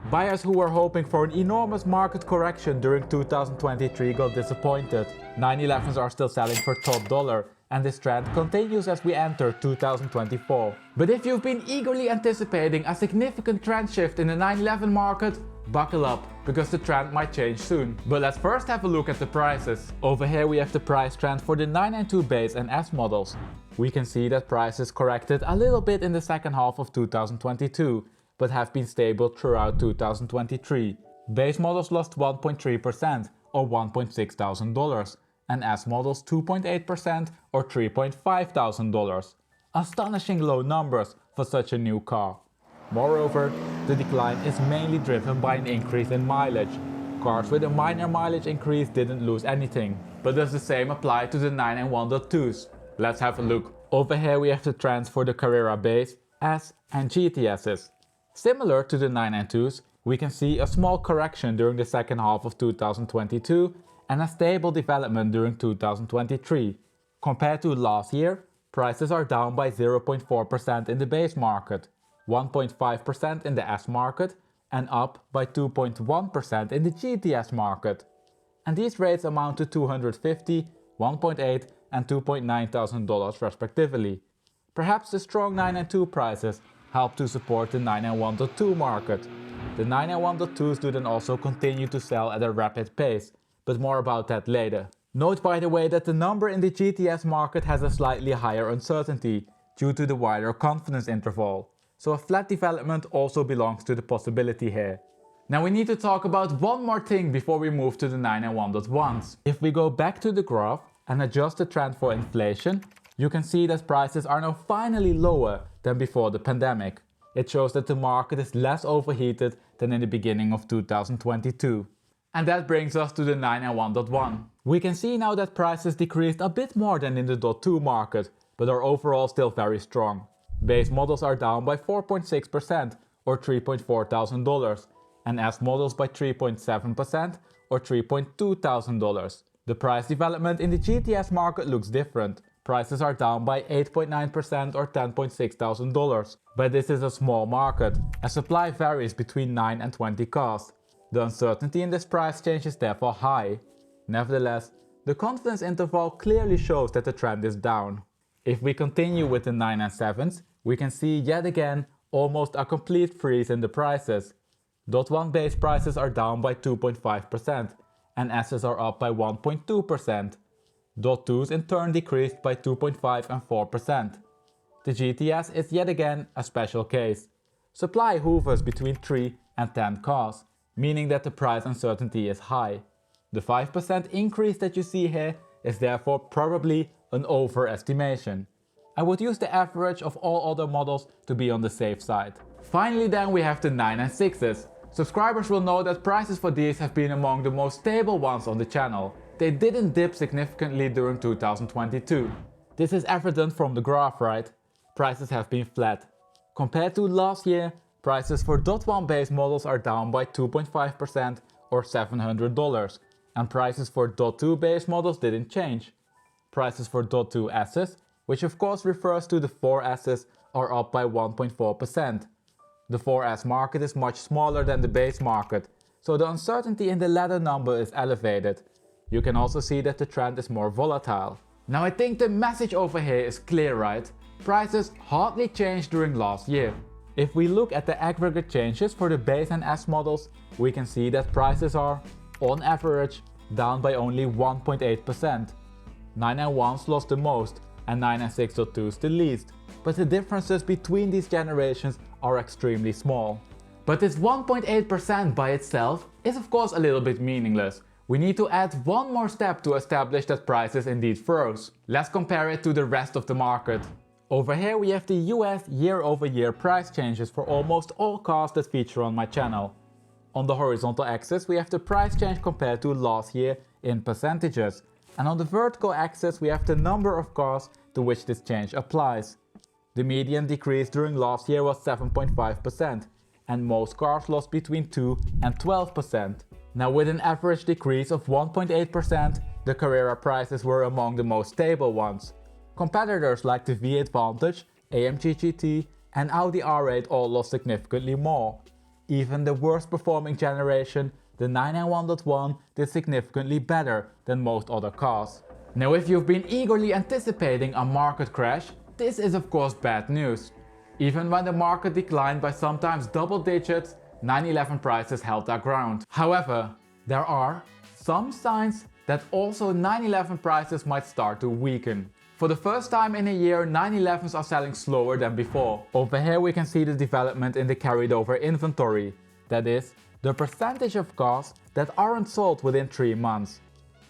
Buyers who were hoping for an enormous market correction during 2023 got disappointed. 911s are still selling for top dollar, and this trend continues as we enter 2024. But if you've been eagerly anticipating a significant trend shift in the 911 market, buckle up, because the trend might change soon. But let's first have a look at the prices. Over here we have the price trend for the 992 base and S models. We can see that prices corrected a little bit in the second half of 2022, but have been stable throughout 2023. Base models lost 1.3% or $1,600, and S models 2.8% or $3,500. Astonishing low numbers for such a new car. Moreover, the decline is mainly driven by an increase in mileage. Cars with a minor mileage increase didn't lose anything. But does the same apply to the 991.2s? Let's have a look. Over here we have the trends for the Carrera base, S and GTSs. Similar to the 992s, we can see a small correction during the second half of 2022 and a stable development during 2023. Compared to last year, prices are down by 0.4% in the base market, 1.5% in the S market, and up by 2.1% in the GTS market. And these rates amount to $250, $1.8 and $2,900 respectively. Perhaps the strong 992 prices help to support the 991.2 market. The 991.2s do then also continue to sell at a rapid pace, but more about that later. Note by the way that the number in the GTS market has a slightly higher uncertainty due to the wider confidence interval, so a flat development also belongs to the possibility here. Now we need to talk about one more thing before we move to the 991.1s. If we go back to the graph and adjust the trend for inflation, you can see that prices are now finally lower than before the pandemic. It shows that the market is less overheated than in the beginning of 2022. And that brings us to the 991.1. We can see now that prices decreased a bit more than in the .2 market, but are overall still very strong. Base models are down by 4.6% or $3,400, and S models by 3.7% or $3,200. The price development in the GTS market looks different. Prices are down by 8.9% or $10,600. But this is a small market, as supply varies between 9 and 20 cars. The uncertainty in this price change is therefore high. Nevertheless, the confidence interval clearly shows that the trend is down. If we continue with the 997s, we can see yet again almost a complete freeze in the prices. .1 base prices are down by 2.5% and S's are up by 1.2%. .2s in turn decreased by 2.5 and 4%. The GTS is yet again a special case. Supply hovers between 3 and 10 cars, meaning that the price uncertainty is high. The 5% increase that you see here is therefore probably an overestimation. I would use the average of all other models to be on the safe side. Finally then we have the 996s. Subscribers will know that prices for these have been among the most stable ones on the channel. They didn't dip significantly during 2022. This is evident from the graph, right? Prices have been flat. Compared to last year, prices for .1 base models are down by 2.5% or $700, and prices for .2 base models didn't change. Prices for .2 S's, which of course refers to the 4S's, are up by 1.4%. The 4S market is much smaller than the base market, so the uncertainty in the latter number is elevated. You can also see that the trend is more volatile. Now I think the message over here is clear, right? Prices hardly changed during last year. If we look at the aggregate changes for the base and S models, we can see that prices are, on average, down by only 1.8%. 991s lost the most and 996.2s the least, but the differences between these generations are extremely small. But this 1.8% by itself is of course a little bit meaningless. We need to add one more step to establish that prices indeed froze. Let's compare it to the rest of the market. Over here we have the US year-over-year price changes for almost all cars that feature on my channel. On the horizontal axis we have the price change compared to last year in percentages, and on the vertical axis we have the number of cars to which this change applies. The median decrease during last year was 7.5%, and most cars lost between 2 and 12%. Now with an average decrease of 1.8%, the Carrera prices were among the most stable ones. Competitors like the V8 Vantage, AMG GT and Audi R8 all lost significantly more. Even the worst performing generation, the 991.1, did significantly better than most other cars. Now if you've been eagerly anticipating a market crash, this is of course bad news. Even when the market declined by sometimes double digits, 911 prices held their ground. However, there are some signs that also 911 prices might start to weaken. For the first time in a year, 911s are selling slower than before. Over here we can see the development in the carried over inventory. That is, the percentage of cars that aren't sold within 3 months.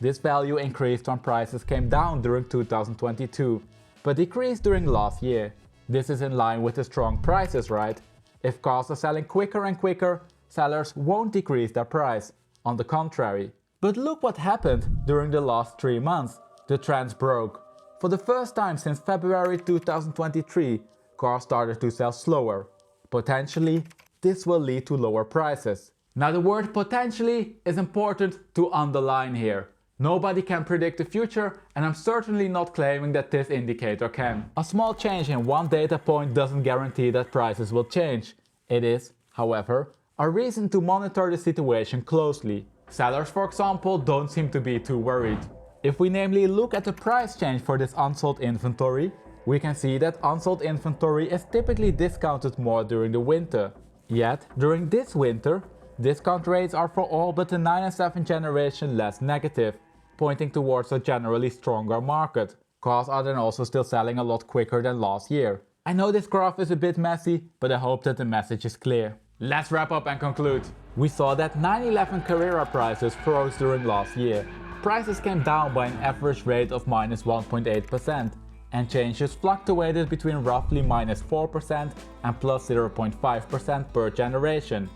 This value increased when prices came down during 2022, but decreased during last year. This is in line with the strong prices, right? If cars are selling quicker and quicker, sellers won't decrease their price. On the contrary. But look what happened during the last 3 months. The trends broke. For the first time since February 2023, cars started to sell slower. Potentially, this will lead to lower prices. Now the word potentially is important to underline here. Nobody can predict the future, and I'm certainly not claiming that this indicator can. A small change in one data point doesn't guarantee that prices will change. It is, however, a reason to monitor the situation closely. Sellers, for example, don't seem to be too worried. If we namely look at the price change for this unsold inventory, we can see that unsold inventory is typically discounted more during the winter. Yet, during this winter, discount rates are for all but the 9 and 7 generation less negative, pointing towards a generally stronger market. Cars are then also still selling a lot quicker than last year. I know this graph is a bit messy, but I hope that the message is clear. Let's wrap up and conclude. We saw that 911 Carrera prices froze during last year. Prices came down by an average rate of minus 1.8%, and changes fluctuated between roughly minus 4% and plus 0.5% per generation.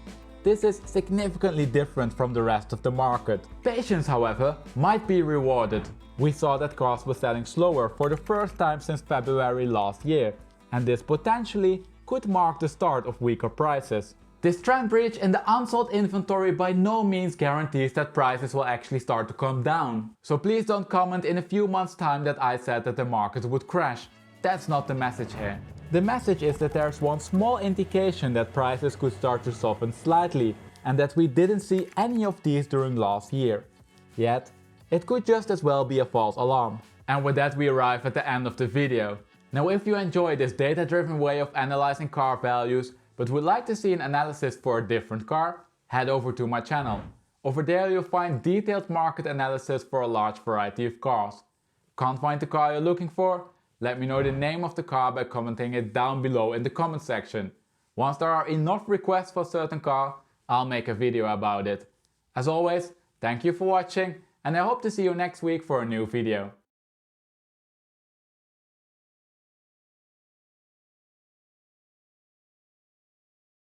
This is significantly different from the rest of the market. Patience, however, might be rewarded. We saw that cars were selling slower for the first time since February last year, and this potentially could mark the start of weaker prices. This trend breach in the unsold inventory by no means guarantees that prices will actually start to come down. So please don't comment in a few months' time that I said that the market would crash. That's not the message here. The message is that there's one small indication that prices could start to soften slightly, and that we didn't see any of these during last year. Yet, it could just as well be a false alarm. And with that we arrive at the end of the video. Now if you enjoy this data-driven way of analyzing car values, but would like to see an analysis for a different car, head over to my channel. Over there you'll find detailed market analysis for a large variety of cars. Can't find the car you're looking for? Let me know the name of the car by commenting it down below in the comment section. Once there are enough requests for a certain car, I'll make a video about it. As always, thank you for watching, and I hope to see you next week for a new video.